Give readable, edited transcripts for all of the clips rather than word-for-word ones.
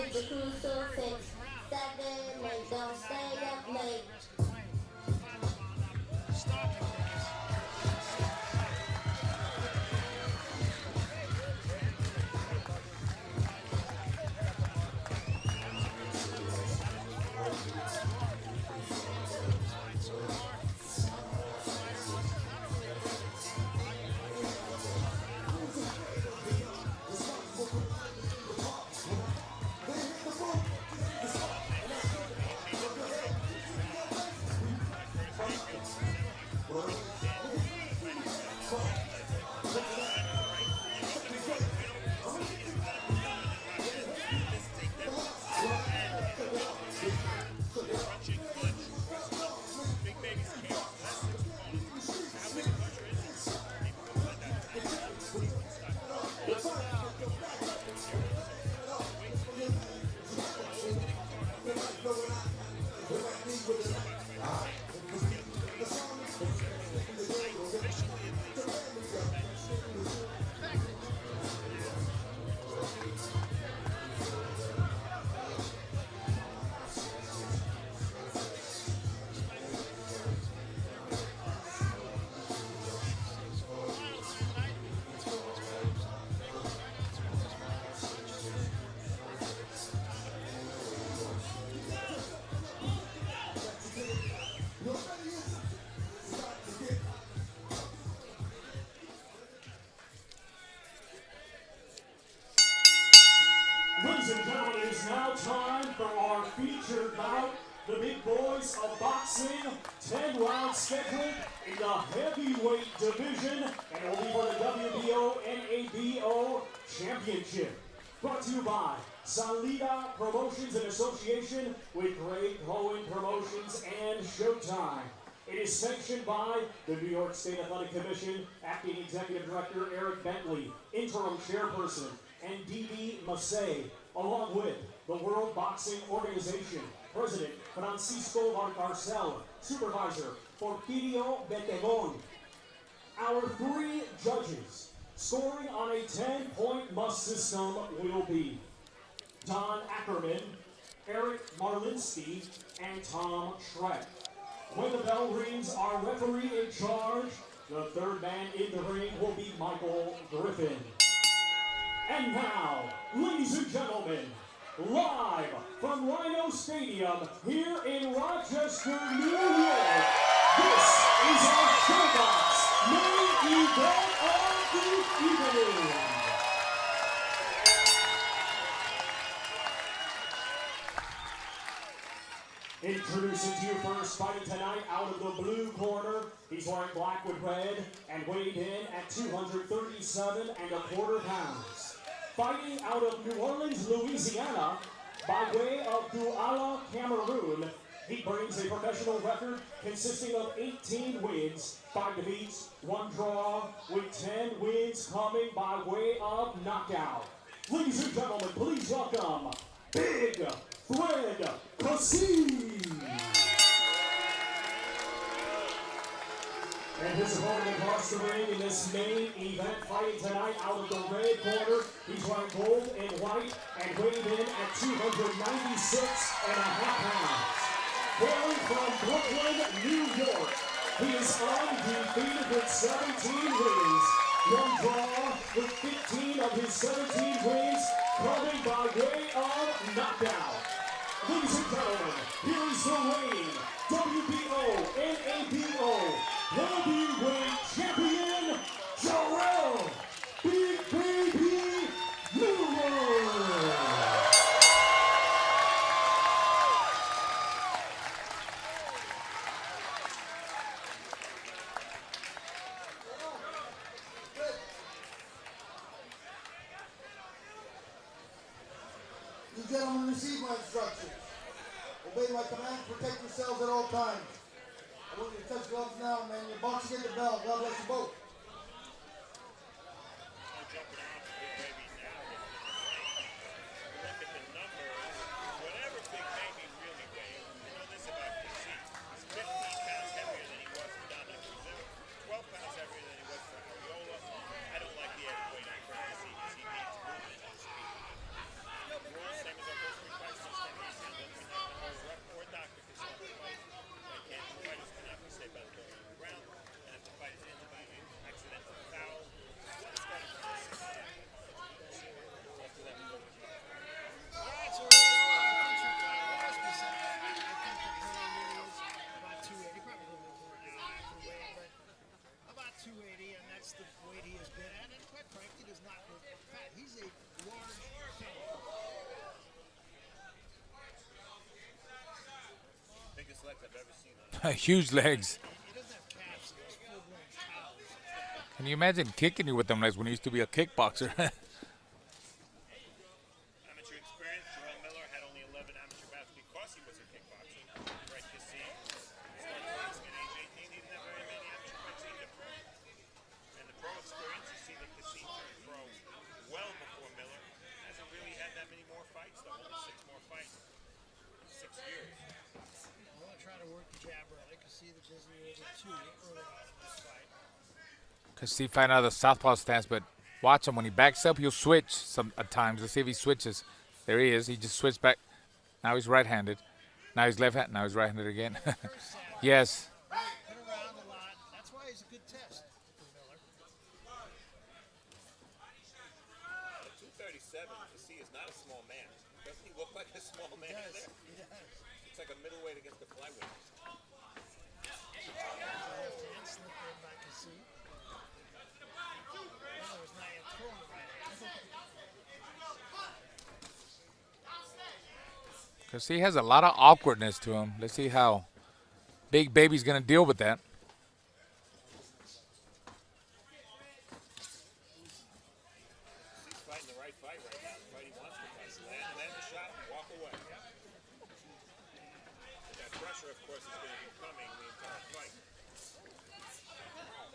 keep the crucifix. Seven, and don't stay up late. Ladies and gentlemen, it is now time for our featured bout. The big boys of boxing, 10 rounds scheduled in the heavyweight division, and it will be for the WBO NABO Championship. Brought to you by Salida Promotions in association with Greg Cohen Promotions and Showtime. It is sanctioned by the New York State Athletic Commission, Acting Executive Director Eric Bentley, Interim Chairperson, and D.B. Massey, along with the World Boxing Organization, President Francisco Varcarcel, Supervisor Porfirio Betegon. Our three judges scoring on a 10-point must system will be Don Ackerman, Eric Marlinsky, and Tom Schreck. When the bell rings, our referee in charge, the third man in the ring, will be Michael Griffin. And now, ladies and gentlemen, live from Rhino Stadium here in Rochester, New York, this is our Showbox main event of the evening. Introducing to you first, fighting tonight out of the blue corner. He's wearing black with red and weighed in at 237 1/4 pounds. Fighting out of New Orleans, Louisiana, by way of Douala, Cameroon, he brings a professional record consisting of 18 wins, 5 defeats, 1 draw, with 10 wins coming by way of knockout. Ladies and gentlemen, please welcome Big Fred Kassi. And his opponent across the ring in this main event, fighting tonight out of the red corner. He's wearing gold and white and weighed in at 296 1/2 pounds. Hailing from Brooklyn, New York, he is undefeated with 17 wins. 1 draw with 15 of his 17 wins coming by way of knockout. Ladies and gentlemen, here is the reigning WBO NABO heavyweight champion, Jarrell, Big Baby Newman. You gentlemen receive my instructions. Obey my commands, protect yourselves at all times. I want you to touch gloves now, man. You're boxing at the bell. God bless you both. Same as our first Huge legs. He doesn't have calves, he has full-grown cows. Can you imagine kicking you with them legs when he used to be a kickboxer? Amateur experience, Jarrell Miller had only 11 amateur bouts because he was a kickboxer. Right, Kassi started boxing at age 18. He didn't have very many amateur fights either. And the pro experience, you see that Kassi turned pro well before Miller. Hasn't really had that many more fights, though. Only 6 more fights in 6 years. I want to try to work the jab early because see the Disney over 2 early on in this fight. Kassi fighting out of the southpaw stance, but watch him when he backs up, he'll switch at times. Let's see if he switches. There he is. He just switched back. Now he's right-handed. Now he's left-handed. Now he's right-handed again. Yes. Hit around a lot. That's why he's a good test for Miller. 237, Kassi is not a small man. Doesn't he look like a small man? He does. It's like a middleweight against the flyweight. Left hand slipped in by Kassi. Miller was not yet throwing the right hand. Kassi has a lot of awkwardness to him. Let's see how Big Baby's going to deal with that. He's fighting the right fight right now. The fight he wants to fight. Land the shot and walk away. But that pressure, of course, is going to be coming the entire fight.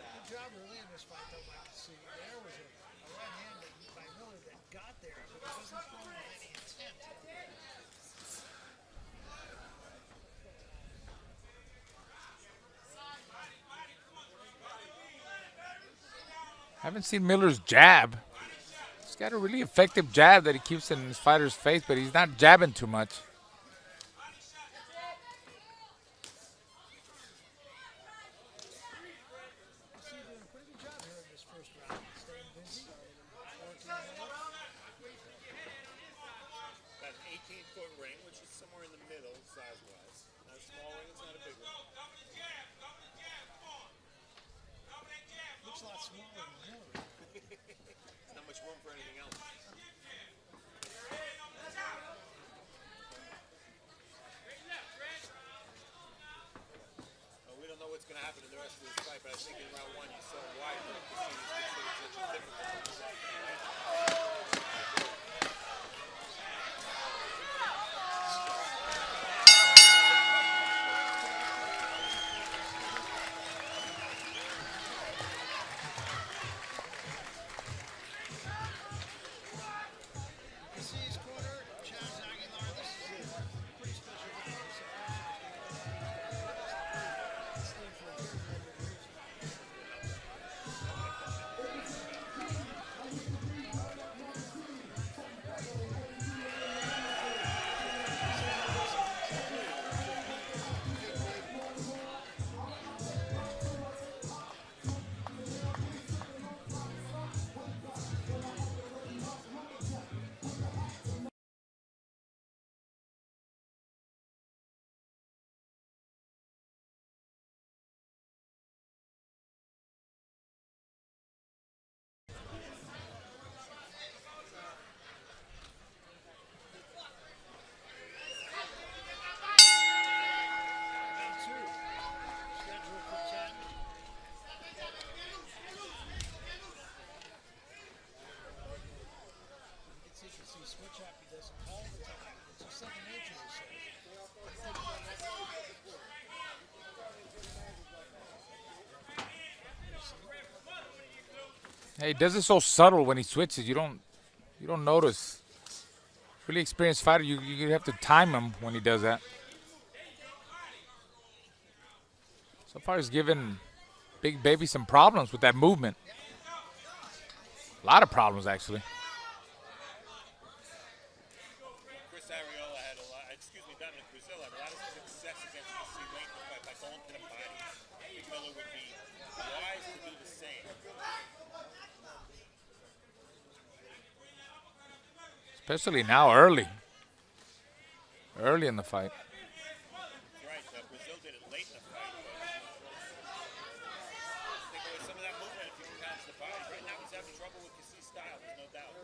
Good job early in this fight, though, by Kassi. There was a right hand by Miller that got there, but it wasn't thrown with any intent. Haven't seen Miller's jab. He's got a really effective jab that he keeps in his fighter's face, but he's not jabbing too much. Kassi doing a pretty good job here in this first round. Staying busy, working on it. Got an 18-foot ring, which is somewhere in the middle size-wise. Not a small ring, it's not a big ring. Looks a lot smaller than Miller. There's not much room for anything else. Well, we don't know what's going to happen in the rest of this fight, but I think in round 1 you saw why Kassi was considered such a difficult. Kassi's corner, Chaz Aguilar. This is a pretty special guy. Stayed for a very good reason. Round 2, scheduled for 10. You can see Kassi switch up. He does it all the time. It's just second nature, he says. Hey, he does it so subtle when he switches. You don't notice. Really experienced fighter, you have to time him when he does that. So far, he's given Big Baby some problems with that movement. A lot of problems, actually. Chris Ariola had a lot, Dominic Brazil had a lot of success against Kassi late in the fight by going to the body. Big Miller would be wise to do the same. Especially now, early in the fight. Right, Brazil did it late in the fight, but take away some of that movement if you can pounce the body. Right now he's having trouble with Kassi's style, there's no doubt.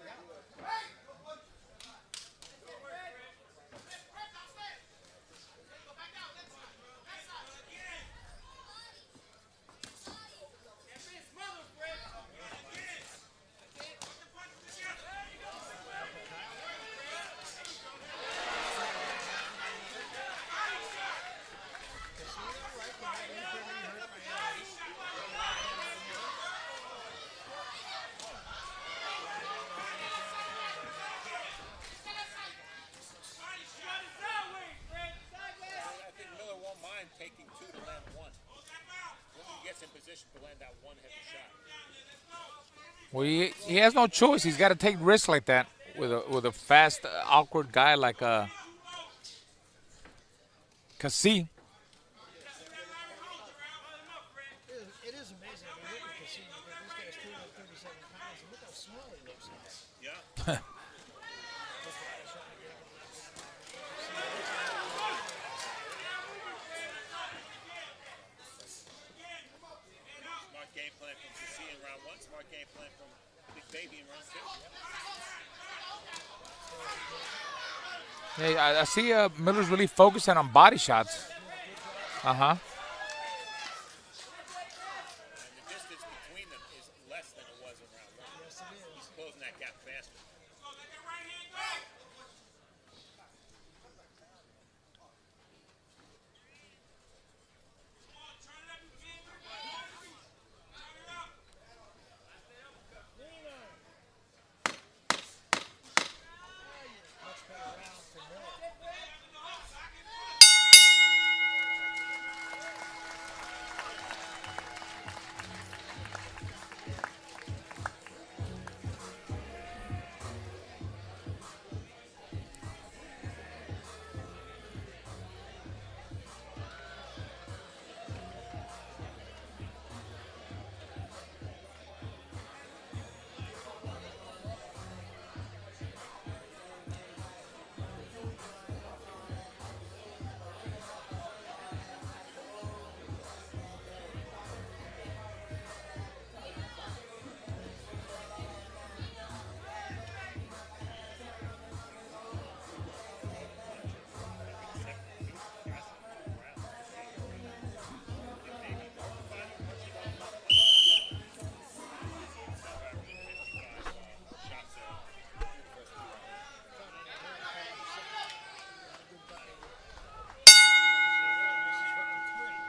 in position to land that one heavy shot. Well, he has no choice. He's got to take risks like that with a fast, awkward guy like Kassi. It is amazing. I mean, look at Kassi. This guy's 237 pounds, and look how small he looks. Yeah. Smart game plan from Kassi in round one. Smart game plan from Big Baby in round two. Hey, I see Miller's really focusing on body shots. Uh-huh. And the distance between them is less than it was in round one. Yes, it is. He's closing that gap faster. Much better round for Miller.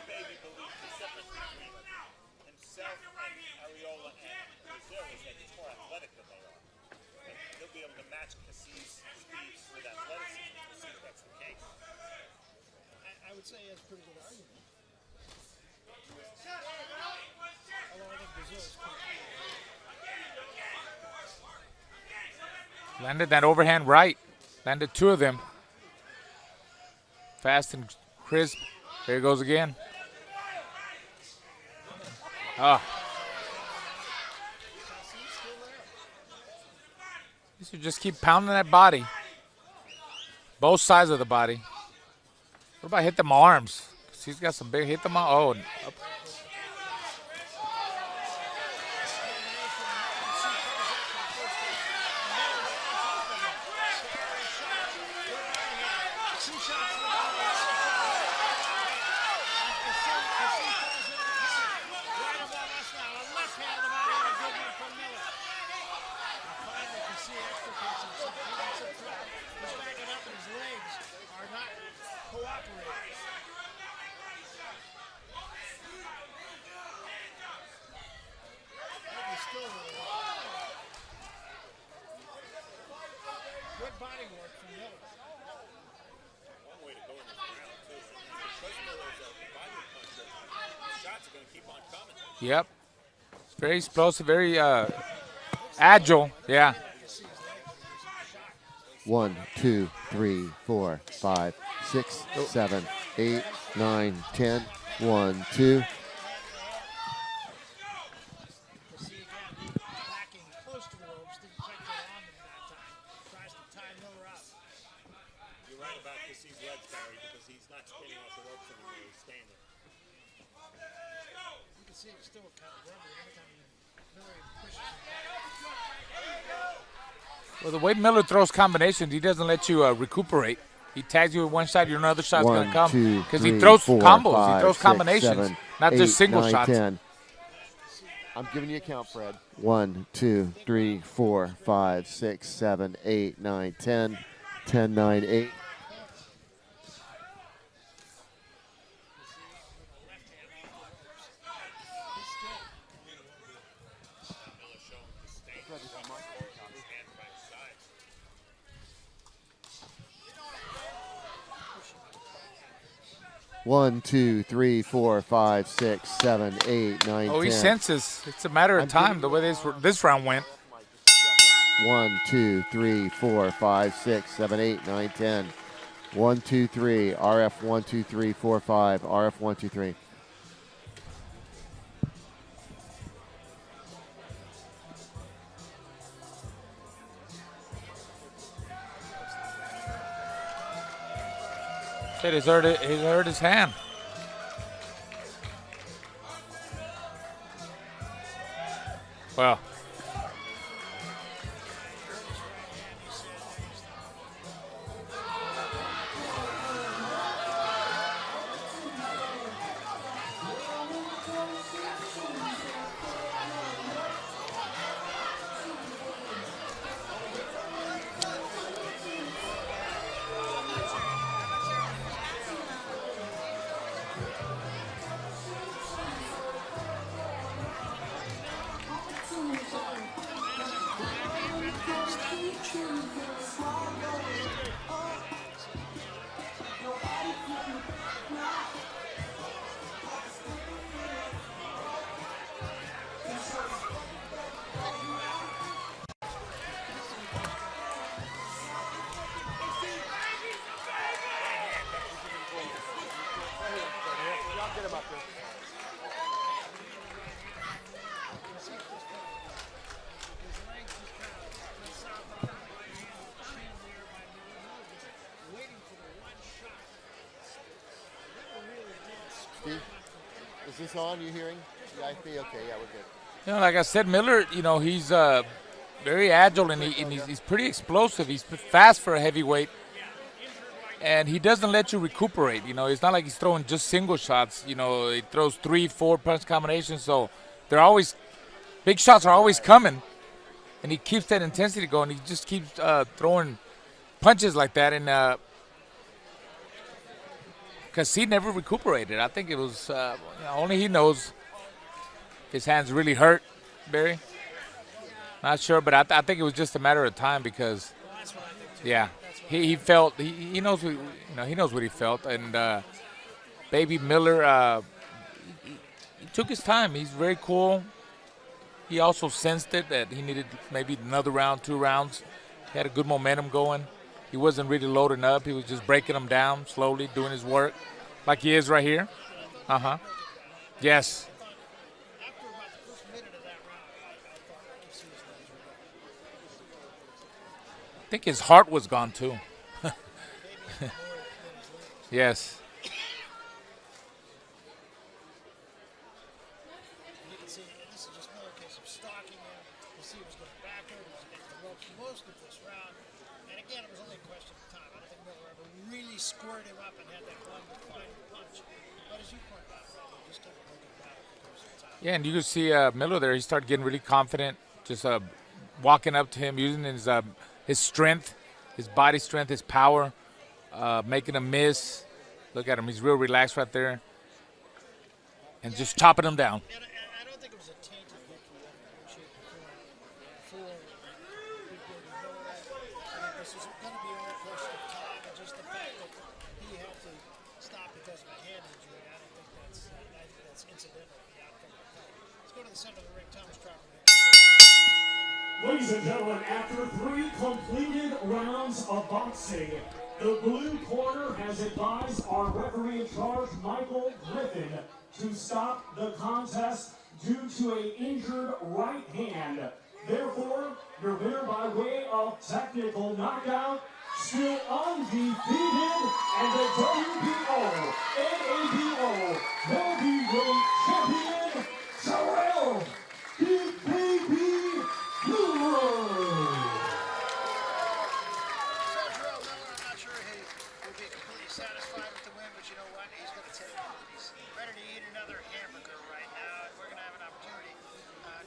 Baby believes the difference between himself and Areola and Brazil is that he's more athletic than they are. And he'll be able to match Kassi's speed with athleticism. We'll see if that's the case. I would say he has a pretty good argument. Although I think Brazil is pretty Landed that overhand right. Landed two of them. Fast and crisp. There he goes again. Ah. You should just keep pounding that body. Both sides of the body. What about hit them arms? 'Cause he's got some big hit them arms. Oh, up. Good body work from Miller. One way to go in this round, too. Because Miller's a body puncher, the shots are going to keep on coming. Yep. It's very explosive, very agile. Yeah. 1, 2, 3, 4, 5, 6, 7, 8, 9, 10. 1, 2. Backing close to the ropes, didn't quite get on them that time. Tries to tie Miller out. You're right about Kassi's legs, Barry, because he's not spinning off the ropes anymore. He's staying there. You can see it's still kind of rubbery every time Miller pushes him. Well, the way Miller throws combinations, he doesn't let you recuperate. He tags you with one shot, your other shot's going to 1, come. 2, Because 3, he throws 4, combos. 5, He throws 6, combinations, 7, not 8, just single 9, shots. 10. I'm giving you a count, Fred. 1, 2, 3, 4, 5, 6, 7, 8, 9, 10. 10, 9, 8. Miller showing disdain. His hand by his side. 1, 2, 3, 4, 5, 6, 7, 8, 9, 10. Oh, he senses. It's a matter of time the way this round went. 1, 2, 3, 4, 5, 6, 7, 8, 9, 10. 1, 2, 3. RF 1, 2, 3, 4, 5. RF 1, 2, 3. Said he's hurt his hand. Well, Steve, is this on? You hearing? Yeah, I see. Okay, yeah, we're good. you know, like I said, Miller, you know, he's very agile and he's pretty explosive. He's fast for a heavyweight, and he doesn't let you recuperate. You know, it's not like he's throwing just single shots. You know, he throws 3, 4 punch combinations, so they're always big shots are always coming, and he keeps that intensity going. He just keeps throwing punches like that, and Kassi never recuperated. I think it was only he knows. His hands really hurt, Barry. Not sure, but I think it was just a matter of time because, yeah, he felt he knows he knows what he felt, and Baby Miller he took his time. He's very cool. He also sensed it that he needed maybe another round, 2 rounds. He had a good momentum going. He wasn't really loading up. He was just breaking them down slowly, doing his work, like he is right here. Yes. I think his heart was gone too. Yes. You can see this is just another case of stalking him. You see he was going backward. He was against the ropes most of this round. And again, it was only a question of time. I don't think Miller ever really squared him up and had that one defining punch. But as you pointed out, he just kept looking back the course of time. Yeah, and you could see Miller there. He started getting really confident, just walking up to him, using his strength, his body strength, his power, making him miss. Look at him. He's real relaxed right there. And just chopping him down. And I don't think it was a tainted victory in any shape or form for Big Baby Miller. I think this was going to be a real question of time, and just the fact that he had to stop because of a hand injury. I think that's incidental to the outcome of the fight. Let's go to the center of the ring. Thomas Crawford. Ladies and gentlemen, after 3 completed rounds of boxing, the blue corner has advised our referee in charge, Michael Griffin, to stop the contest due to an injured right hand. Therefore, your winner by way of technical knockout, still undefeated, and the WBO NABO heavyweight champion, Jarrell, Big Baby Miller. Jarrell Miller, I'm not sure he will be completely satisfied with the win, but you know what? He's going to take it. He's ready to eat another hamburger right now, and we're going to have an opportunity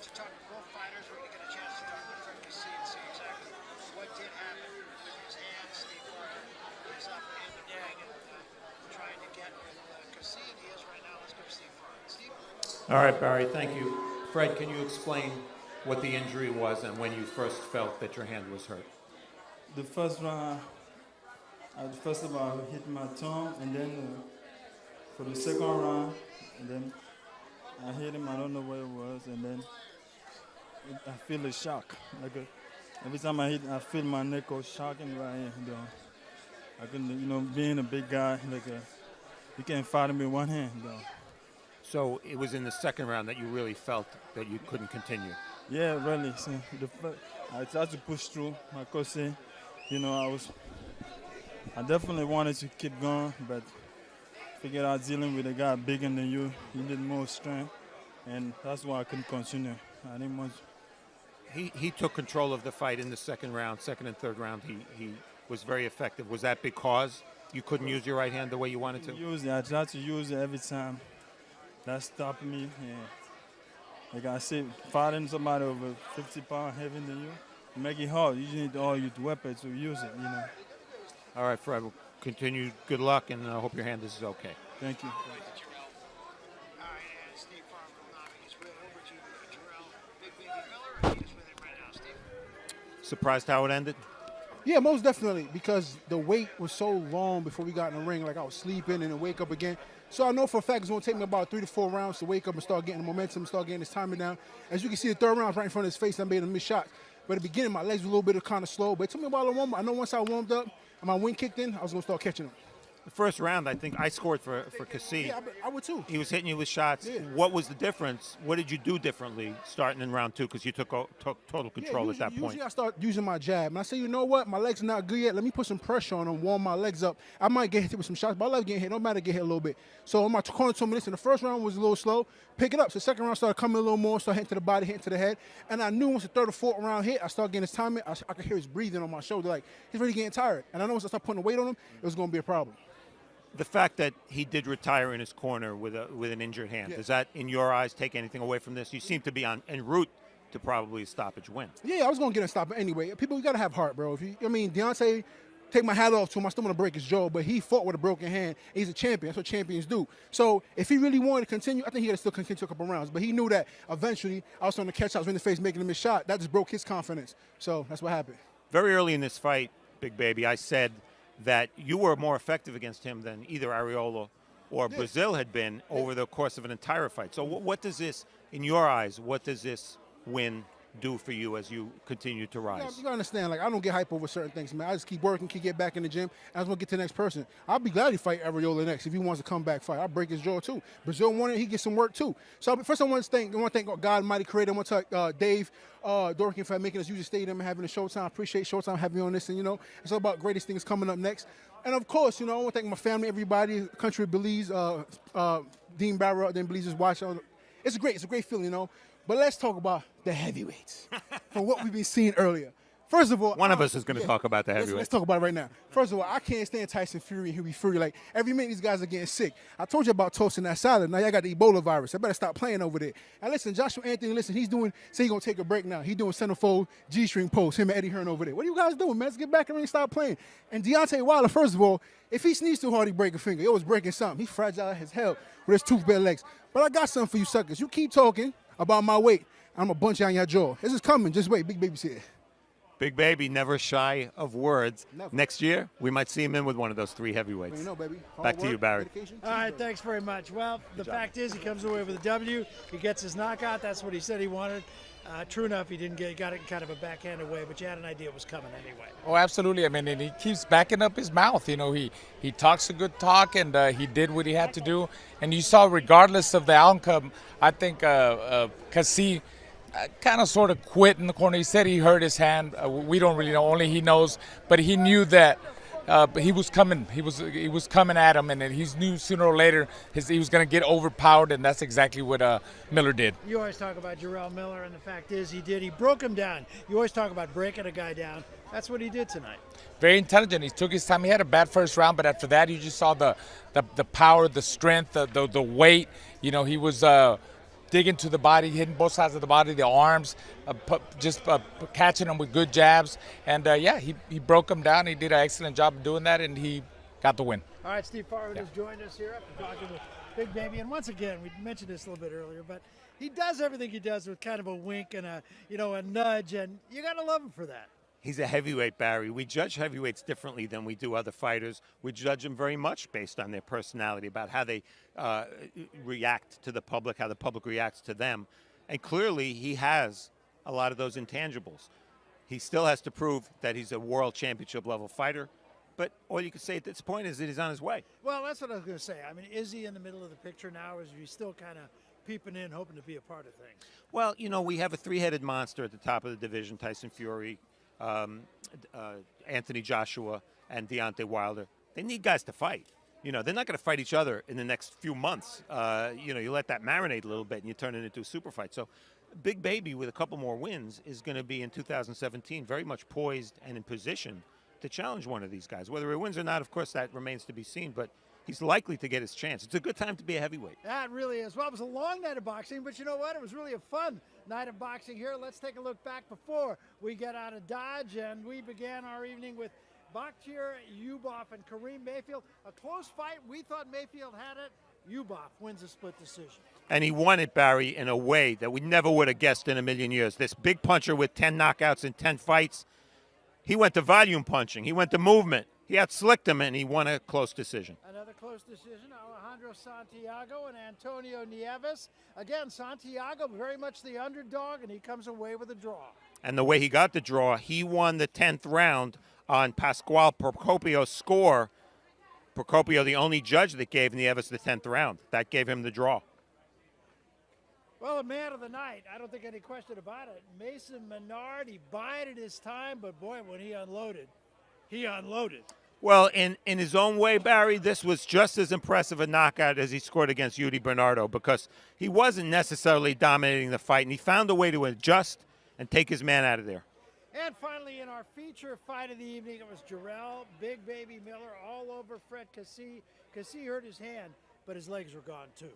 to talk to both fighters. We're going to get a chance to talk with Fred Kassi and see exactly what did happen with his hand. Steve Farmer is up in the ring and trying to get with Kassi, and he is right now. Let's go to Steve Farmer. Steve? All right, Barry, thank you. Fred, can you explain what the injury was and when you first felt that your hand was hurt? The first round, I hit my thumb, and then for the second round, and then I hit him. I don't know where it was, and then I feel a shock. Every time I hit, I feel my neck go shocking right here. I couldn't, being a big guy, you can't fight him with one hand. So it was in the second round that you really felt that you couldn't continue. Yeah, really. So I tried to push through. My coach said, I definitely wanted to keep going, but figured out dealing with a guy bigger than you, he need more strength, and that's why I couldn't continue. I didn't want. He took control of the fight in the second round, second and third round. He was very effective. Was that because you couldn't use your right hand the way you wanted to? I tried to use it every time. That stopped me. And like I said, fighting somebody over 50 pounds heavier than you, make it hard. You need all your weapons to use it. All right, Fred. We'll continue. Good luck, and I hope your hand is okay. Thank you. All right, and Steve Farmer will now he's right over to Jarrell, Big Baby Miller, and he's with him right now, Steve. Surprised how it ended? Yeah, most definitely, because the wait was so long before we got in the ring. Like I was sleeping and then wake up again. So I know for a fact it's going to take me about 3 to 4 rounds to wake up and start getting the momentum, start getting his timing down. As you can see, the third round right in front of his face, I made a missed shot. But at the beginning, my legs were a little bit kind of slow. But it took me a while to warm up. I know once I warmed up and my wind kicked in, I was going to start catching him. The first round, I think I scored for Kassi. Yeah, I would too. He was hitting you with shots. Yeah. What was the difference? What did you do differently starting in round 2? Because you took total control at that point. Usually I start using my jab. And I say, you know what? My legs are not good yet. Let me put some pressure on them, warm my legs up. I might get hit with some shots, but I love getting hit. No matter get hit a little bit. So on my corner told me, listen, the first round was a little slow. Pick it up. So the second round started coming a little more, started hitting to the body, hitting to the head. And I knew once the third or fourth round hit, I started getting his timing. I could hear his breathing on my shoulder. Like, he's really getting tired. And I know once I start putting the weight on him, it was going to be a problem. The fact that he did retire in his corner with an injured hand, does that, in your eyes, take anything away from this? You seem to be en route to probably a stoppage win. Yeah, I was going to get a stop anyway. People, you got to have heart, bro. Deontay, take my hat off to him. I still want to break his jaw, but he fought with a broken hand. He's a champion. That's what champions do. So if he really wanted to continue, I think he had to still continue a couple rounds. But he knew that eventually I was starting to catch. I was in the face making him a shot. That just broke his confidence. So that's what happened. Very early in this fight, Big Baby, I said that you were more effective against him than either Arreola or Brazil had been over the course of an entire fight. So what does this, in your eyes, what does this win do for you as you continue to rise? You gotta understand, I don't get hype over certain things, man. I just keep working, keep getting back in the gym, and I just want to get to the next person. I'll be glad to fight Arreola next if he wants to come back fight. I'll break his jaw too. Brazil wanted, he gets some work too. So first I want to thank God Almighty Creator. I want to thank Dave Dorkin for making us use the stadium and having a Showtime. I appreciate Showtime having me on this, and it's all about greatest things coming up next. And of course, I want to thank my family, everybody, country of Belize, Dean Barrow, then Belize is watching. It's a great feeling, But let's talk about the heavyweights from what we've been seeing earlier. First of all, one of us is going to talk about the heavyweights. Let's talk about it right now. First of all, I can't stand Tyson Fury and Huey Fury. Like, every minute these guys are getting sick. I told you about toasting that salad. Now y'all got the Ebola virus. I better stop playing over there. And listen, Joshua Anthony, he's say he's going to take a break now. He's doing centerfold G-string post, him and Eddie Hearn over there. What are you guys doing, man? Let's get back in the ring and stop playing. And Deontay Wilder, first of all, if he sneezes too hard, he break a finger. He always breaking something. He's fragile as hell with his tooth-bare legs. But I got something for you suckers. You keep talking about my weight, I'm going to bunch you on your jaw. This is coming. Just wait. Big Baby's here. Big Baby, never shy of words. Never. Next year, we might see him in with one of those 3 heavyweights. Baby. Back to you, Barry. All right, thanks very much. Well, the fact is, he comes away with a W. He gets his knockout. That's what he said he wanted. True enough, he didn't got it in kind of a backhanded way, but you had an idea it was coming anyway. Oh, absolutely. I mean, and he keeps backing up his mouth. He talks a good talk, and he did what he had to do. And you saw, regardless of the outcome, I think Kassi kind of sort of quit in the corner. He said he hurt his hand. We don't really know. Only he knows. But he knew that he was coming. He was coming at him, and he knew sooner or later he was going to get overpowered, and that's exactly what Miller did. You always talk about Jarrell Miller, and the fact is he did. He broke him down. You always talk about breaking a guy down. That's what he did tonight. Very intelligent. He took his time. He had a bad first round, but after that, you just saw the power, the strength, the weight. He was digging to the body, hitting both sides of the body, the arms, catching them with good jabs. And, he broke him down. He did an excellent job of doing that, and he got the win. All right, Steve Farmer has joined us here after talking with Big Baby. And once again, we mentioned this a little bit earlier, but he does everything he does with kind of a wink and a nudge, and you got to love him for that. He's a heavyweight, Barry. We judge heavyweights differently than we do other fighters. We judge them very much based on their personality, about how they react to the public, how the public reacts to them. And clearly, he has a lot of those intangibles. He still has to prove that he's a world championship level fighter. But all you can say at this point is that he's on his way. Well, that's what I was going to say. I mean, is he in the middle of the picture now, or is he still kind of peeping in, hoping to be a part of things? Well, you know, we have a three-headed monster at the top of the division, Tyson Fury, Anthony Joshua, and Deontay Wilder. They need guys to fight. You know, they're not going to fight each other in the next few months. You know, you let that marinate a little bit and you turn it into a super fight. So Big Baby, with a couple more wins, is going to be in 2017 very much poised and in position to challenge one of these guys. Whether he wins or not, of course, that remains to be seen, but he's likely to get his chance. It's a good time to be a heavyweight. That really is. Well, it was a long night of boxing, but you know what? It was really a fun night of boxing here. Let's take a look back before we get out of Dodge, and we began our evening with Bakhtir Yubov and Kareem Mayfield. A close fight. We thought Mayfield had it. Yubov wins a split decision. And he won it, Barry, in a way that we never would have guessed in a million years. This big puncher with 10 knockouts in 10 fights, he went to volume punching. He went to movement. He outslicked him, and he won a close decision. Another close decision, Alejandro Santiago and Antonio Nieves. Again, Santiago very much the underdog, and he comes away with a draw. And the way he got the draw, he won the 10th round on Pascual Procopio's score. Procopio, the only judge that gave Nieves the 10th round. That gave him the draw. Well, a man of the night, I don't think any question about it. Mason Menard, he bided his time, but boy, when he unloaded, he unloaded. Well, in his own way, Barry, this was just as impressive a knockout as he scored against Yuri Bernardo, because he wasn't necessarily dominating the fight, and he found a way to adjust and take his man out of there. And finally, in our feature fight of the evening, it was Jarrell, Big Baby Miller, all over Fred Kassi. Kassi hurt his hand, but his legs were gone too.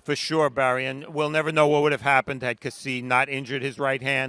For sure, Barry, and we'll never know what would have happened had Kassi not injured his right hand.